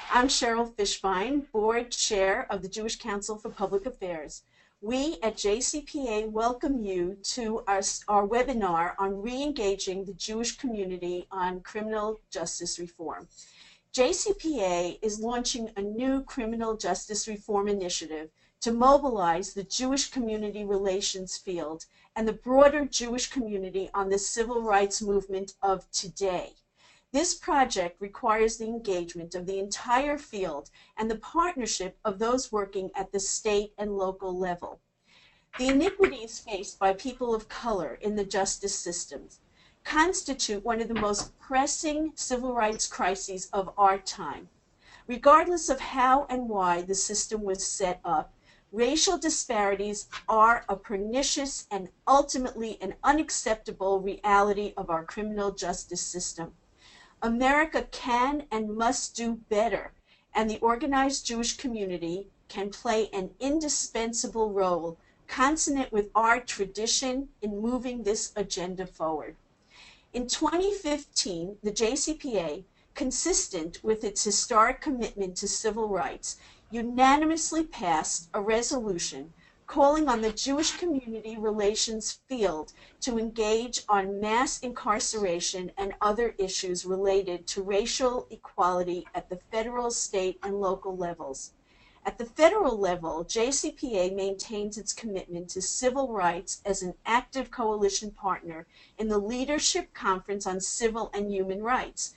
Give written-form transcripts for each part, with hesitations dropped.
I'm Cheryl Fishbein, Board Chair of the Jewish Council for Public Affairs. We at JCPA welcome you to our webinar on re-engaging the Jewish community on criminal justice reform. JCPA is launching a new criminal justice reform initiative to mobilize the Jewish community relations field and the broader Jewish community on the civil rights movement of today. This project requires the engagement of the entire field and the partnership of those working at the state and local level. The iniquities faced by people of color in the justice systems constitute one of the most pressing civil rights crises of our time. Regardless of how and why the system was set up, racial disparities are a pernicious and ultimately an unacceptable reality of our criminal justice system. America can and must do better, and the organized Jewish community can play an indispensable role consonant with our tradition in moving this agenda forward. In 2015, the JCPA, consistent with its historic commitment to civil rights, unanimously passed a resolution calling on the Jewish community relations field to engage on mass incarceration and other issues related to racial equality at the federal, state, and local levels. At the federal level, JCPA maintains its commitment to civil rights as an active coalition partner in the Leadership Conference on Civil and Human Rights.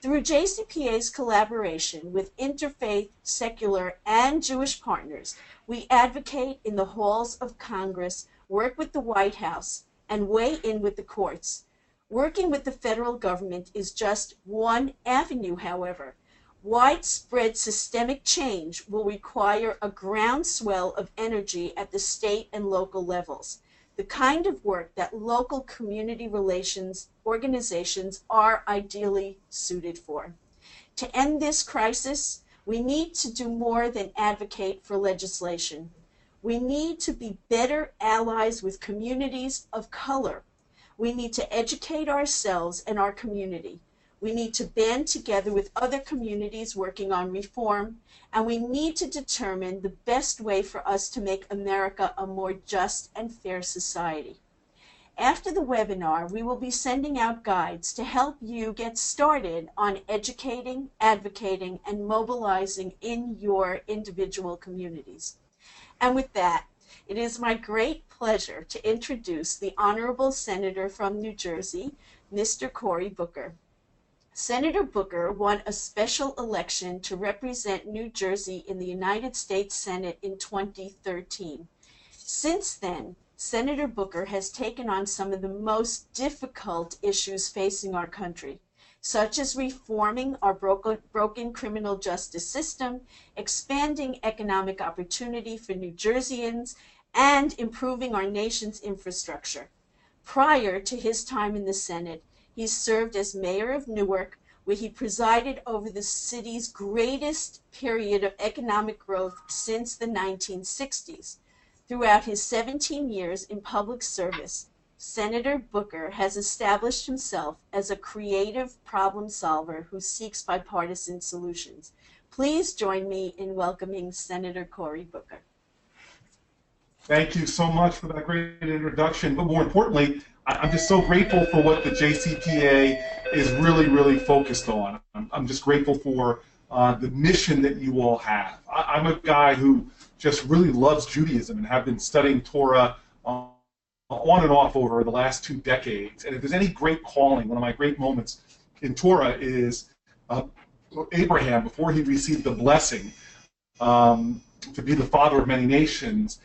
Through JCPA's collaboration with interfaith, secular, and Jewish partners, we advocate in the halls of Congress, work with the White House, and weigh in with the courts. Working with the federal government is just one avenue, however. Widespread systemic change will require a groundswell of energy at the state and local levels, the kind of work that local community relations organizations are ideally suited for. To end this crisis, we need to do more than advocate for legislation. We need to be better allies with communities of color. We need to educate ourselves and our community. We need to band together with other communities working on reform, and we need to determine the best way for us to make America a more just and fair society. After the webinar, we will be sending out guides to help you get started on educating, advocating, and mobilizing in your individual communities. And with that, it is my great pleasure to introduce the Honorable Senator from New Jersey, Mr. Cory Booker. Senator Booker won a special election to represent New Jersey in the United States Senate in 2013. Since then, Senator Booker has taken on some of the most difficult issues facing our country, such as reforming our broken criminal justice system, expanding economic opportunity for New Jerseyans, and improving our nation's infrastructure. Prior to his time in the Senate, he served as mayor of Newark, where he presided over the city's greatest period of economic growth since the 1960s. Throughout his 17 years in public service, Senator Booker has established himself as a creative problem solver who seeks bipartisan solutions. Please join me in welcoming Senator Cory Booker. Thank you so much for that great introduction. But more importantly, I'm just so grateful for what the JCPA is really focused on. I'm just grateful for the mission that you all have. I'm a guy who just really loves Judaism and have been studying Torah on and off over the last 2 decades. And if there's any great calling, one of my great moments in Torah is Abraham, before he received the blessing to be the father of many nations.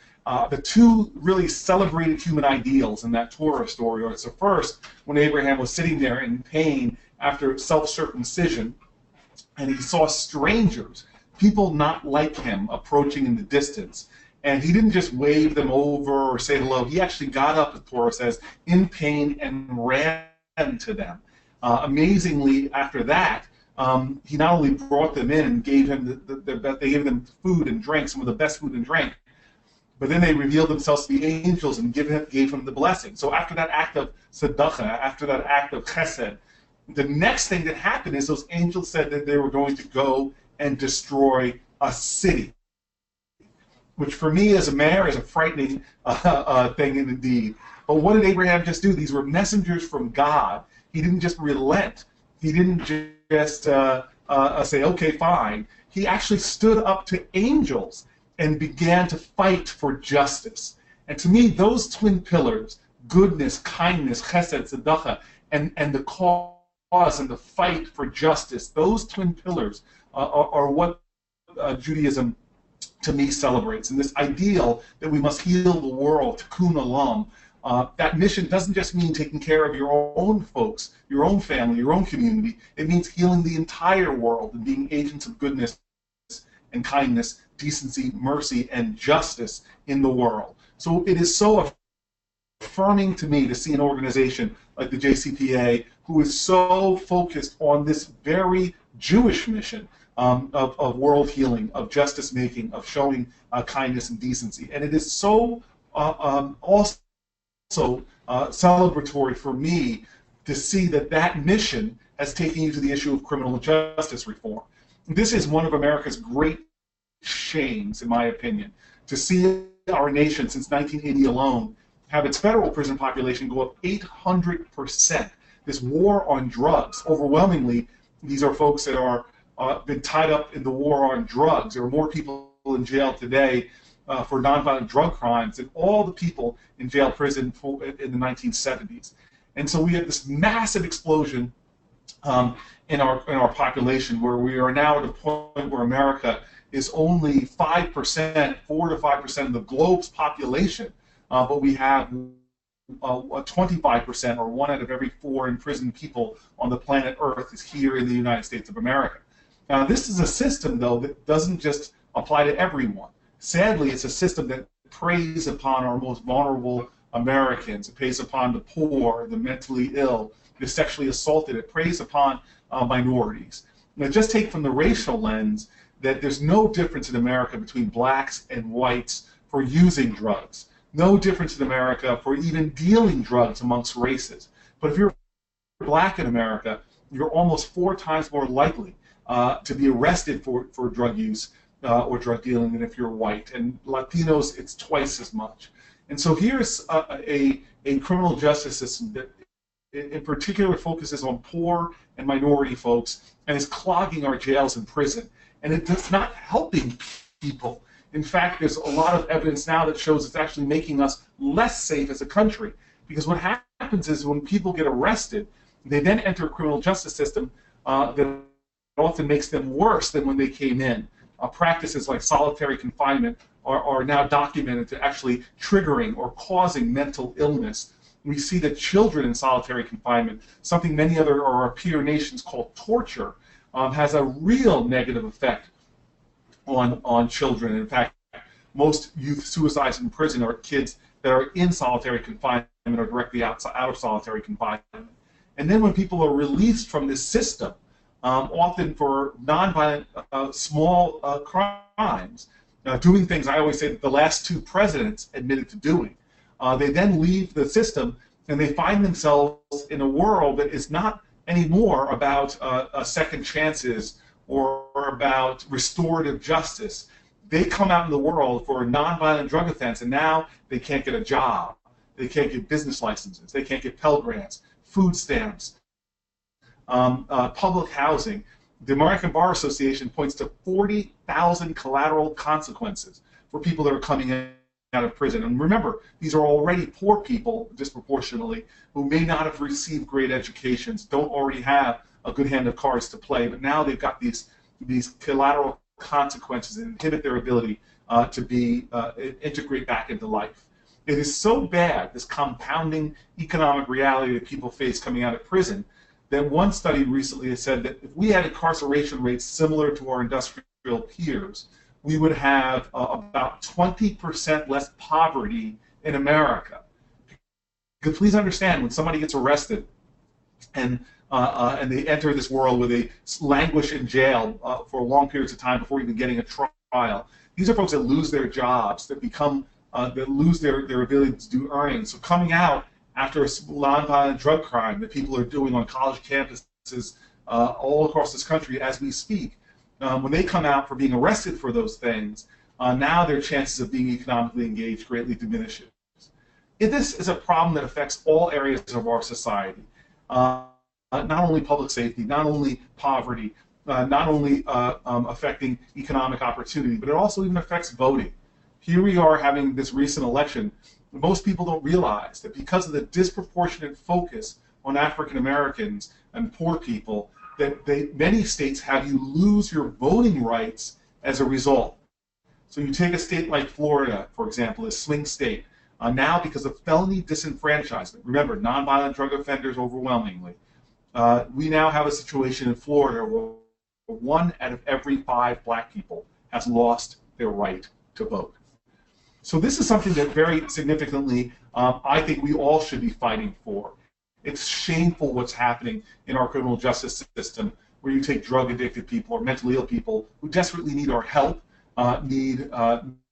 The 2 really celebrated human ideals in that Torah story are, so first, when Abraham was sitting there in pain after self-circumcision, and he saw strangers, people not like him, approaching in the distance. And he didn't just wave them over or say hello. He actually got up, the Torah says, in pain and ran to them. Amazingly, after that, he not only brought them in and gave him they gave them food and drink, some of the best food and drink, but then they revealed themselves to be angels and gave him the blessing. So after that act of tzedakah, after that act of chesed, the next thing that happened is those angels said that they were going to go and destroy a city, which for me as a mayor is a frightening thing indeed. But what did Abraham just do? These were messengers from God. He didn't just relent. He didn't just say, okay, fine. He actually stood up to angels and began to fight for justice. And to me, those twin pillars, goodness, kindness, chesed, tzedakah, and the cause and the fight for justice, those twin pillars are what Judaism, to me, celebrates. And this ideal that we must heal the world, tikkun olam, that mission doesn't just mean taking care of your own folks, your own family, your own community. It means healing the entire world and being agents of goodness and kindness, decency, mercy, and justice in the world. So it is so affirming to me to see an organization like the JCPA who is so focused on this very Jewish mission of world healing, of justice making, of showing kindness and decency. And it is so also celebratory for me to see that that mission has taken you to the issue of criminal justice reform. This is one of America's great shames, in my opinion, to see our nation since 1980 alone have its federal prison population go up 800%. This war on drugs, overwhelmingly, these are folks that are been tied up in the war on drugs. There are more people in jail today for nonviolent drug crimes than all the people in jail prison in the 1970s. And so we have this massive explosion in our population, where we are now at a point where America is only 5%, 4 to 5% of the globe's population, but we have 25%, or 1 out of every 4 imprisoned people on the planet Earth is here in the United States of America. Now, this is a system, though, that doesn't just apply to everyone. Sadly, it's a system that preys upon our most vulnerable Americans. It preys upon the poor, the mentally ill, the sexually assaulted. It preys upon minorities. Now, just take from the racial lens that there's no difference in America between blacks and whites for using drugs. No difference in America for even dealing drugs amongst races. But if you're black in America, you're almost 4 times more likely to be arrested for drug use or drug dealing than if you're white. And Latinos, it's twice as much. And so here's a criminal justice system that in particular focuses on poor and minority folks and is clogging our jails and prison. And it's not helping people. In fact, there's a lot of evidence now that shows it's actually making us less safe as a country. Because what happens is when people get arrested, they then enter a criminal justice system that often makes them worse than when they came in. Practices like solitary confinement are now documented to actually triggering or causing mental illness. We see that children in solitary confinement, something many other or our peer nations call torture, has a real negative effect on children. In fact, most youth suicides in prison are kids that are in solitary confinement or directly out of solitary confinement. And then when people are released from this system, often for nonviolent small crimes, doing things I always say that the last 2 presidents admitted to doing, they then leave the system and they find themselves in a world that is not anymore about second chances or about restorative justice. They come out in the world for a nonviolent drug offense, and now they can't get a job. They can't get business licenses. They can't get Pell Grants, food stamps, public housing. The American Bar Association points to 40,000 collateral consequences for people that are coming out of prison. And remember, these are already poor people, disproportionately, who may not have received great educations, don't already have a good hand of cards to play, but now they've got these collateral consequences that inhibit their ability to integrate back into life. It is so bad, this compounding economic reality that people face coming out of prison, that one study recently has said that if we had incarceration rates similar to our industrial peers, we would have about 20% less poverty in America. Because please understand, when somebody gets arrested and they enter this world where they languish in jail for long periods of time before even getting a trial, these are folks that lose their jobs, that lose their ability to do earnings. So coming out after a nonviolent drug crime that people are doing on college campuses all across this country as we speak, when they come out for being arrested for those things, now their chances of being economically engaged greatly diminishes. This is a problem that affects all areas of our society, not only public safety, not only poverty, not only affecting economic opportunity, but it also even affects voting. Here we are having this recent election. Most people don't realize that because of the disproportionate focus on African Americans and poor people, that many states have you lose your voting rights as a result. So you take a state like Florida, for example, a swing state. Now, because of felony disenfranchisement, remember, nonviolent drug offenders overwhelmingly, we now have a situation in Florida where 1 out of every 5 black people has lost their right to vote. So this is something that very significantly, I think we all should be fighting for. It's shameful what's happening in our criminal justice system, where you take drug-addicted people or mentally ill people who desperately need our help, need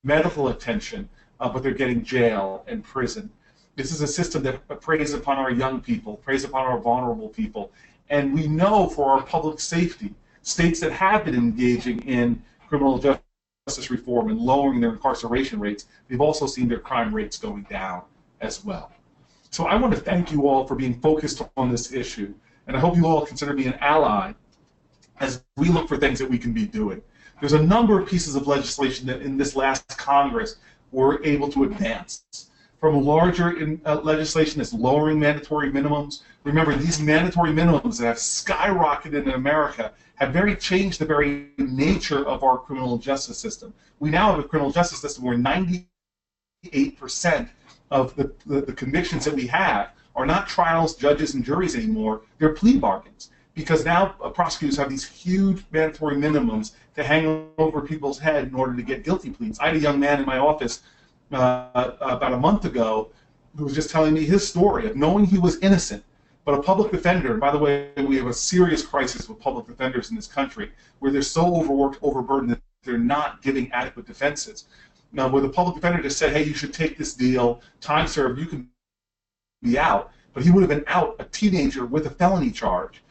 medical attention, but they're getting jail and prison. This is a system that preys upon our young people, preys upon our vulnerable people. And we know for our public safety, states that have been engaging in criminal justice reform and lowering their incarceration rates, they've also seen their crime rates going down as well. So I want to thank you all for being focused on this issue, and I hope you all consider me an ally as we look for things that we can be doing. There's a number of pieces of legislation that in this last Congress were able to advance. From larger legislation that's lowering mandatory minimums. Remember, these mandatory minimums that have skyrocketed in America have changed the very nature of our criminal justice system. We now have a criminal justice system where 98% of the convictions that we have are not trials, judges, and juries anymore. They're plea bargains. Because now prosecutors have these huge mandatory minimums to hang over people's head in order to get guilty pleas. I had a young man in my office about a month ago who was just telling me his story of knowing he was innocent, but a public defender, and by the way, we have a serious crisis with public defenders in this country, where they're so overworked, overburdened, that they're not giving adequate defenses. Now, where the public defender just said, hey, you should take this deal, time served, you can be out, but he would have been out, a teenager with a felony charge.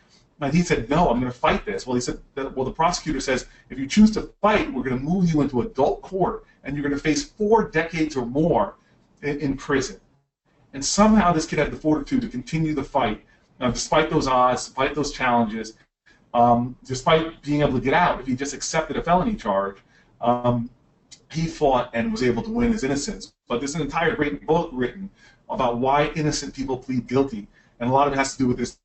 And he said, no, I'm going to fight this. Well, he said, well, the prosecutor says, if you choose to fight, we're going to move you into adult court, and you're going to face 4 decades or more in prison. And somehow this kid had the fortitude to continue the fight, despite those odds, despite those challenges, despite being able to get out. If he just accepted a felony charge, he fought and was able to win his innocence. But there's an entire great book written about why innocent people plead guilty, and a lot of it has to do with this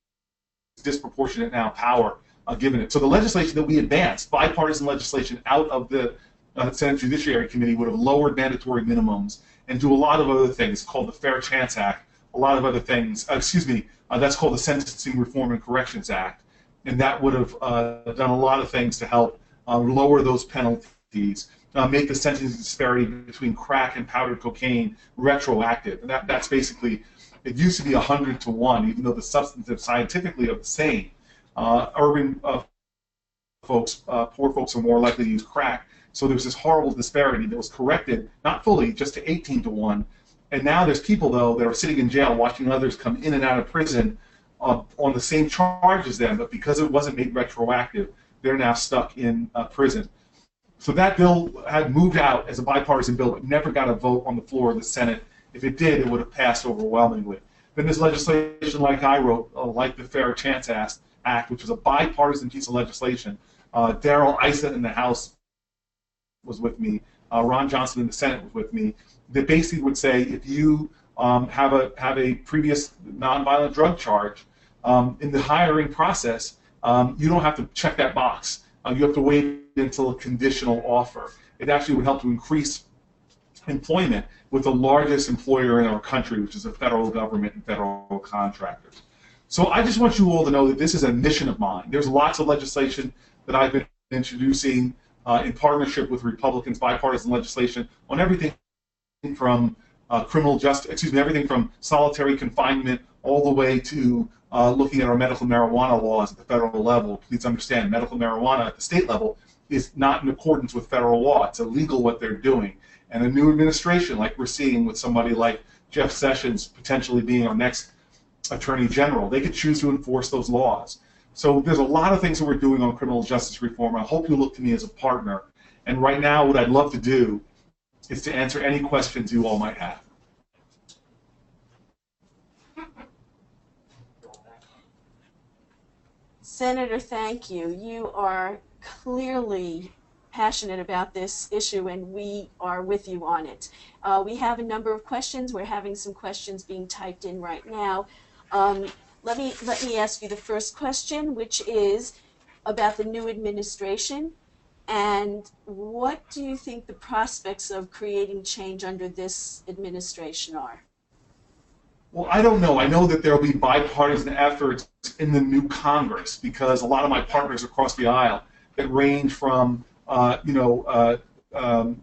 disproportionate now power given it. So the legislation that we advanced, bipartisan legislation out of the Senate Judiciary Committee, would have lowered mandatory minimums and do a lot of other things called the Fair Chance Act, a lot of other things, that's called the Sentencing Reform and Corrections Act, and that would have done a lot of things to help lower those penalties, make the sentencing disparity between crack and powdered cocaine retroactive. And that's basically, it used to be 100 to 1, even though the substantive scientifically are the same. Urban folks, poor folks are more likely to use crack. So there was this horrible disparity that was corrected, not fully, just to 18 to 1. And now there's people, though, that are sitting in jail watching others come in and out of prison on the same charge as them, but because it wasn't made retroactive, they're now stuck in prison. So that bill had moved out as a bipartisan bill, but never got a vote on the floor of the Senate. If it did, it would have passed overwhelmingly. Then there's legislation like I wrote, like the Fair Chance Act, which was a bipartisan piece of legislation. Darrell Issa in the House was with me. Ron Johnson in the Senate was with me. That basically would say if you have a previous nonviolent drug charge in the hiring process, you don't have to check that box. You have to wait until a conditional offer. It actually would help to increase employment with the largest employer in our country, which is the federal government and federal contractors. So I just want you all to know that this is a mission of mine. There's lots of legislation that I've been introducing in partnership with Republicans, bipartisan legislation on everything from everything from solitary confinement all the way to looking at our medical marijuana laws at the federal level. Please understand, medical marijuana at the state level is not in accordance with federal law. It's illegal what they're doing. And a new administration, like we're seeing with somebody like Jeff Sessions potentially being our next Attorney General, they could choose to enforce those laws. So there's a lot of things that we're doing on criminal justice reform. I hope you look to me as a partner. And right now, what I'd love to do is to answer any questions you all might have. Senator, thank you. You are clearly passionate about this issue, and we are with you on it. We have a number of questions. We're having some questions being typed in right now. Let me ask you the first question, which is about the new administration, and what do you think the prospects of creating change under this administration are? Well, I don't know. I know that there will be bipartisan efforts in the new Congress because a lot of my partners across the aisle that range from,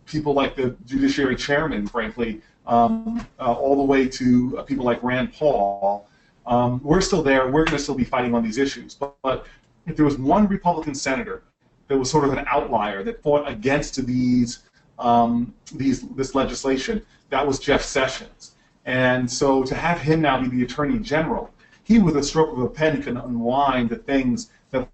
people like the Judiciary Chairman, frankly, all the way to people like Rand Paul. We're still there. We're going to still be fighting on these issues. But if there was one Republican senator that was sort of an outlier that fought against this legislation, that was Jeff Sessions. And so to have him now be the Attorney General, he, with a stroke of a pen, can unwind the things that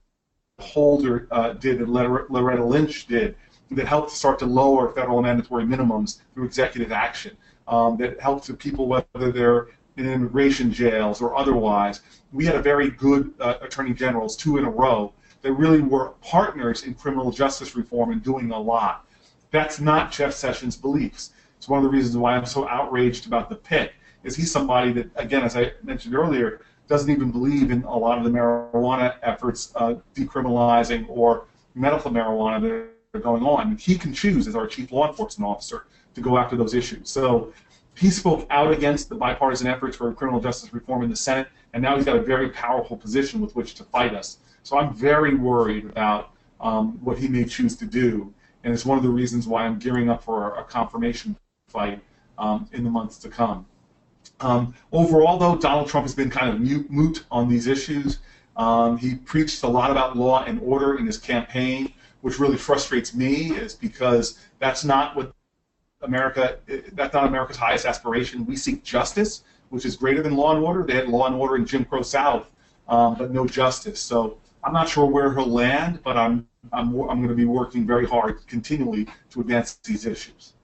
Holder did, that Loretta Lynch did, that helped start to lower federal mandatory minimums through executive action, that helped to people, whether they're in immigration jails or otherwise. We had a very good Attorney Generals, 2 in a row, that really were partners in criminal justice reform and doing a lot. That's not Jeff Sessions' beliefs. It's one of the reasons why I'm so outraged about the pick, is he's somebody that, again, as I mentioned earlier, doesn't even believe in a lot of the marijuana efforts, decriminalizing or medical marijuana that are going on. He can choose, as our chief law enforcement officer, to go after those issues. So he spoke out against the bipartisan efforts for criminal justice reform in the Senate, and now he's got a very powerful position with which to fight us. So I'm very worried about what he may choose to do, and it's one of the reasons why I'm gearing up for a confirmation fight in the months to come. Overall, though, Donald Trump has been kind of moot on these issues. He preached a lot about law and order in his campaign, which really frustrates me, is because that's not what that's not America's highest aspiration. We seek justice, which is greater than law and order. They had law and order in Jim Crow South, but no justice. So I'm not sure where he'll land, but I'm going to be working very hard continually to advance these issues.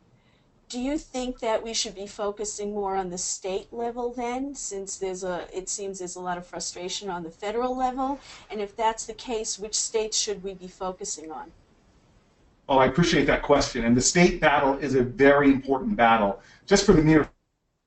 Do you think that we should be focusing more on the state level then, since it seems there's a lot of frustration on the federal level? And if that's the case, which states should we be focusing on? Oh, I appreciate that question. And the state battle is a very important battle, just for the mere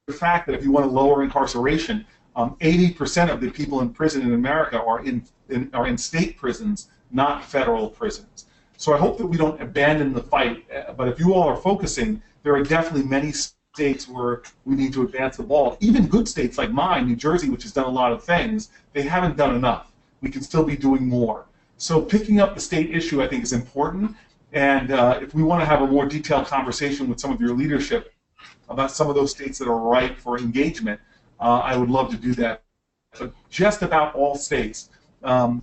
fact that if you want to lower incarceration, 80% of the people in prison in America are in state prisons, not federal prisons. So I hope that we don't abandon the fight. But if you all are focusing, there are definitely many states where we need to advance the ball. Even good states like mine, New Jersey, which has done a lot of things, they haven't done enough. We can still be doing more. So picking up the state issue, I think, is important. And if we want to have a more detailed conversation with some of your leadership about some of those states that are ripe for engagement, I would love to do that. But just about all states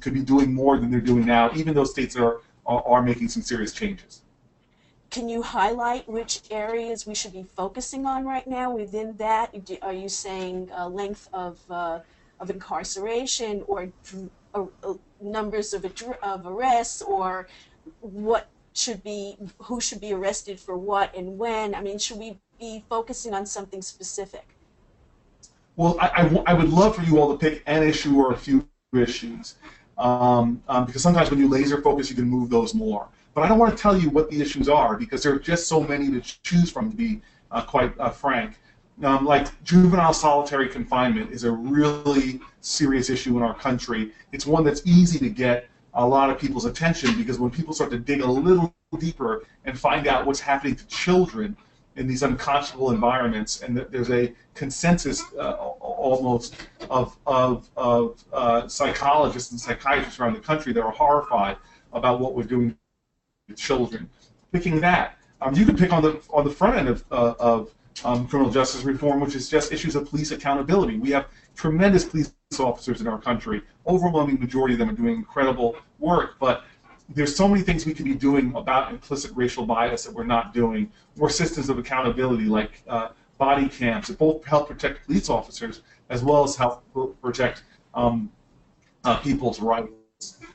could be doing more than they're doing now, even those states that are making some serious changes. Can you highlight which areas we should be focusing on right now within that? Are you saying length of incarceration, or numbers of arrests, or who should be arrested for what and when? I mean, should we be focusing on something specific? Well, I would love for you all to pick an issue or a few issues, because sometimes when you laser focus, you can move those more. But I don't want to tell you what the issues are, because there are just so many to choose from, to be quite frank. Like juvenile solitary confinement is a really serious issue in our country. It's one that's easy to get a lot of people's attention, because when people start to dig a little deeper and find out what's happening to children in these unconscionable environments, and that there's a consensus almost of psychologists and psychiatrists around the country that are horrified about what we're doing to children. Picking that, you can pick on the front end of criminal justice reform, which is just issues of police accountability. We have tremendous police officers in our country. Overwhelming majority of them are doing incredible work, but there's so many things we could be doing about implicit racial bias that we're not doing, or systems of accountability like body cams that both help protect police officers as well as help protect people's rights.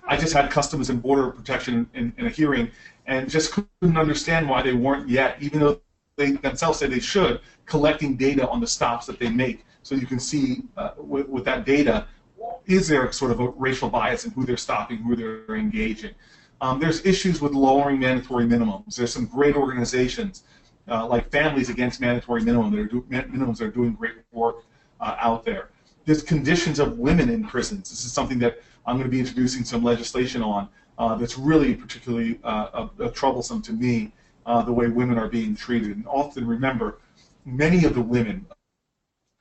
I just had Customs and Border Protection in a hearing and just couldn't understand why they weren't yet, even though they themselves say they should, collecting data on the stops that they make. So you can see with that data, is there sort of a racial bias in who they're stopping, who they're engaging. There's issues with lowering mandatory minimums. There's some great organizations like Families Against Mandatory Minimums that are doing great work out there. There's conditions of women in prisons. This is something that I'm going to be introducing some legislation on that's really particularly troublesome to me, the way women are being treated. And often remember, many of the women,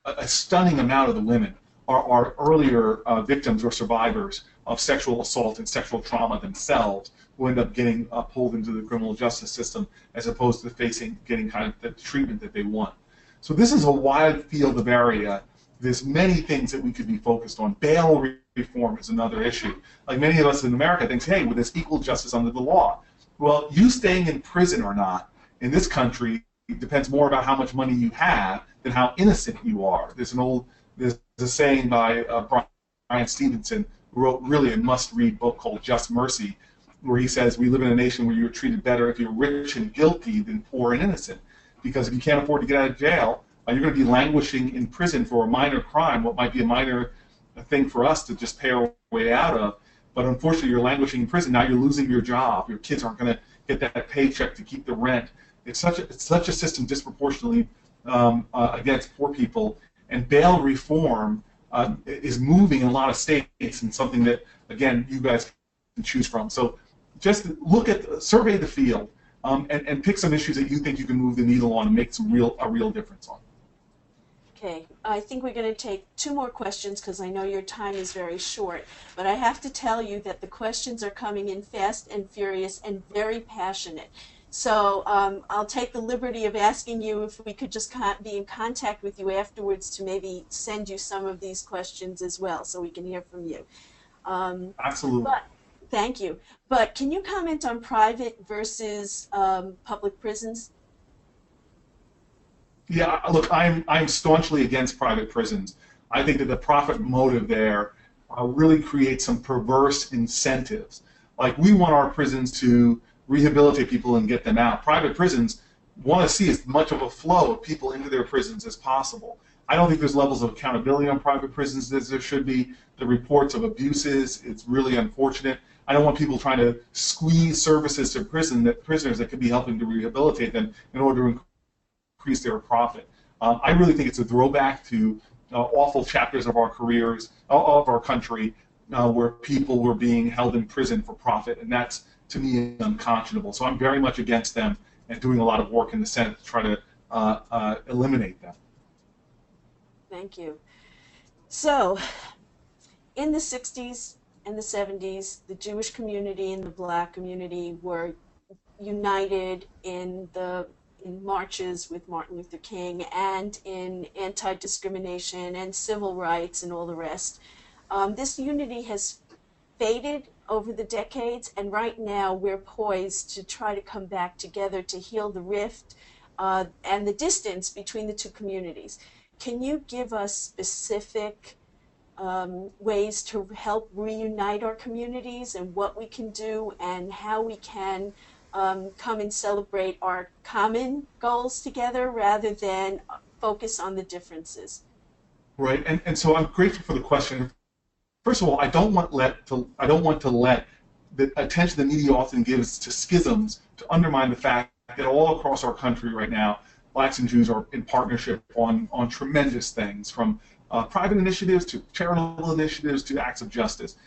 a stunning amount of the women, are earlier victims or survivors of sexual assault and sexual trauma themselves, who end up getting pulled into the criminal justice system as opposed to getting kind of the treatment that they want. So this is a wide field of area. There's many things that we could be focused on. Bail reform is another issue. Like many of us in America think, hey, well, there's equal justice under the law. Well, you staying in prison or not in this country depends more about how much money you have than how innocent you are. There's a saying by Brian Stevenson, who wrote really a must-read book called Just Mercy, where he says, we live in a nation where you're treated better if you're rich and guilty than poor and innocent. Because if you can't afford to get out of jail, you're going to be languishing in prison for a minor crime, what might be a minor thing for us to just pay our way out of. But unfortunately, you're languishing in prison. Now you're losing your job. Your kids aren't going to get that paycheck to keep the rent. It's such a system disproportionately against poor people. And bail reform is moving in a lot of states, and something that, again, you guys can choose from. So just survey the field, and pick some issues that you think you can move the needle on and make a real difference on. Okay, I think we're going to take 2 more questions because I know your time is very short, but I have to tell you that the questions are coming in fast and furious and very passionate. So I'll take the liberty of asking you if we could just be in contact with you afterwards to maybe send you some of these questions as well so we can hear from you. Absolutely. Thank you. But can you comment on private versus public prisons? Yeah, look, I'm staunchly against private prisons. I think that the profit motive there really creates some perverse incentives. Like, we want our prisons to rehabilitate people and get them out. Private prisons want to see as much of a flow of people into their prisons as possible. I don't think there's levels of accountability on private prisons as there should be. The reports of abuses, it's really unfortunate. I don't want people trying to squeeze services to prisoners that could be helping to rehabilitate them in order to increase their profit. I really think it's a throwback to awful chapters of our careers, of our country, where people were being held in prison for profit, and that's, to me, unconscionable. So I'm very much against them and doing a lot of work in the Senate to try to eliminate them. Thank you. So, in the 60s and the 70s, the Jewish community and the Black community were united in marches with Martin Luther King and in anti-discrimination and civil rights and all the rest. This unity has faded over the decades, and right now we're poised to try to come back together to heal the rift and the distance between the 2 communities. Can you give us specific ways to help reunite our communities and what we can do and how we can come and celebrate our common goals together rather than focus on the differences? Right, and so I'm grateful for the question. First of all, I don't want to let the attention the media often gives to schisms to undermine the fact that all across our country right now, Blacks and Jews are in partnership on tremendous things, from private initiatives to charitable initiatives to acts of justice.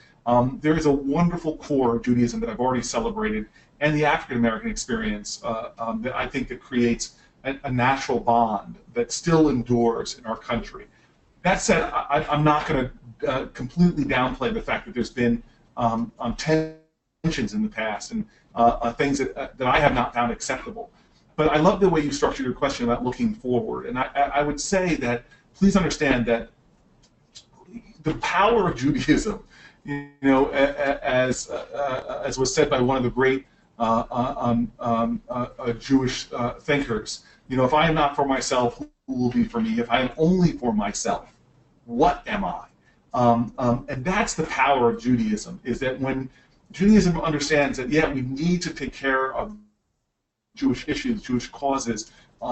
There is a wonderful core of Judaism that I've already celebrated, and the African American experience that I think that creates a natural bond that still endures in our country. That said, I'm not going to completely downplay the fact that there's been tensions in the past and things that I have not found acceptable. But I love the way you structured your question about looking forward. And I would say that please understand that the power of Judaism, as was said by one of the great Jewish thinkers, if I am not for myself, who will be for me? If I am only for myself, what am I? And that's the power of Judaism, is that when Judaism understands that, yeah, we need to take care of Jewish issues, Jewish causes,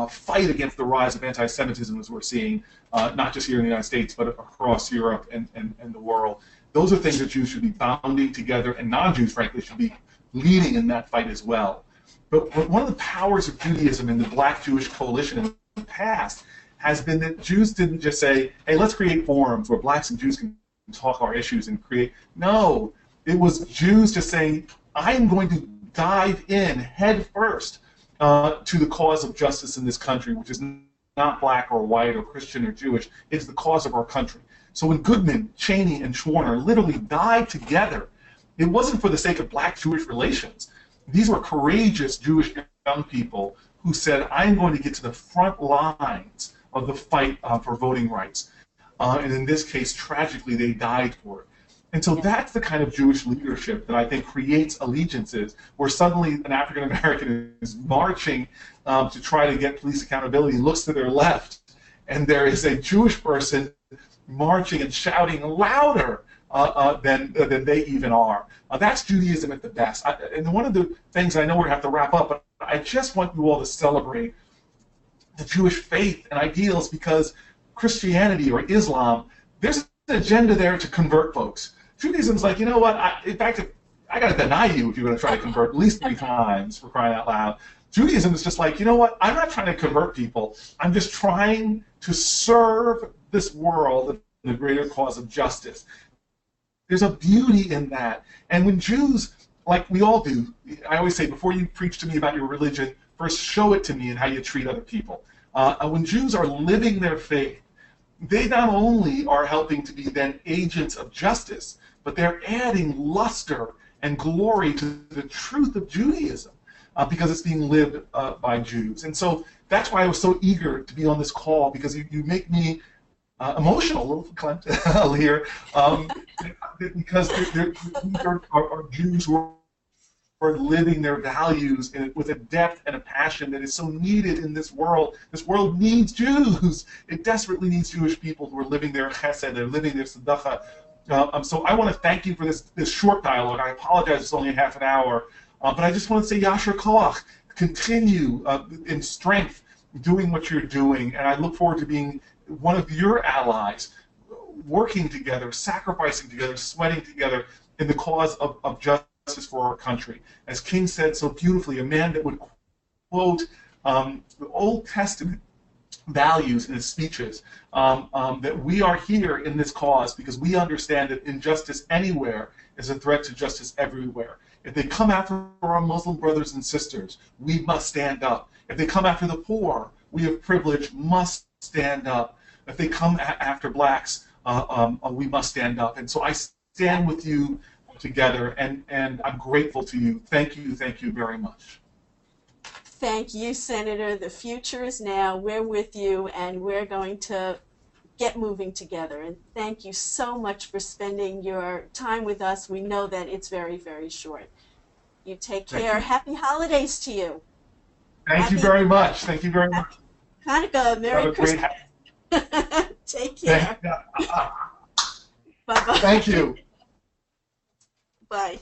fight against the rise of anti-Semitism as we're seeing, not just here in the United States, but across Europe and the world. Those are things that Jews should be bounding together, and non-Jews, frankly, should be leading in that fight as well. But one of the powers of Judaism in the Black Jewish coalition in the past has been that Jews didn't just say, hey, let's create forums where blacks and Jews can talk our issues and create. No, it was Jews just saying, I'm going to dive in head first to the cause of justice in this country, which is not black or white or Christian or Jewish. It's the cause of our country. So when Goodman, Cheney, and Schwerner literally died together, it wasn't for the sake of black-Jewish relations. These were courageous Jewish young people who said, I'm going to get to the front lines of the fight for voting rights. And in this case, tragically, they died for it. And so that's the kind of Jewish leadership that I think creates allegiances, where suddenly an African American is marching to try to get police accountability, looks to their left, and there is a Jewish person marching and shouting louder than they even are. That's Judaism at the best. And one of the things, I know we have to wrap up, but I just want you all to celebrate the Jewish faith and ideals, because Christianity or Islam, there's an agenda there to convert folks. Judaism's like, you know what, in fact, I got to deny you if you're going to try to convert at least 3 times, for crying out loud. Judaism is just like, you know what, I'm not trying to convert people. I'm just trying to serve this world in the greater cause of justice. There's a beauty in that. And when Jews, like we all do, I always say, before you preach to me about your religion, first show it to me in how you treat other people. When Jews are living their faith, they not only are helping to be then agents of justice, but they're adding luster and glory to the truth of Judaism because it's being lived by Jews. And so that's why I was so eager to be on this call, because you make me emotional, a little clipped here, because these are Jews who are living their values with a depth and a passion that is so needed in this world. This world needs Jews. It desperately needs Jewish people who are living their chesed, they're living their tzedakah. So I want to thank you for this short dialogue. I apologize, it's only half an hour, but I just want to say Yasher Koach, continue in strength doing what you're doing, and I look forward to being one of your allies, working together, sacrificing together, sweating together in the cause of justice for our country. As King said so beautifully, a man that would quote the Old Testament values in his speeches, that we are here in this cause because we understand that injustice anywhere is a threat to justice everywhere. If they come after our Muslim brothers and sisters, we must stand up. If they come after the poor, we of privilege must stand up. If they come after blacks, we must stand up. And so I stand with you together, and I'm grateful to you. Thank you very much. Thank you, Senator. The future is now. We're with you, and we're going to get moving together. And thank you so much for spending your time with us. We know that it's very, very short. You take care. Happy holidays to you. Thank you very much. Thank you very much. Hanukkah, Merry Christmas. Take care. Bye-bye. Bye-bye. Thank you. Bye.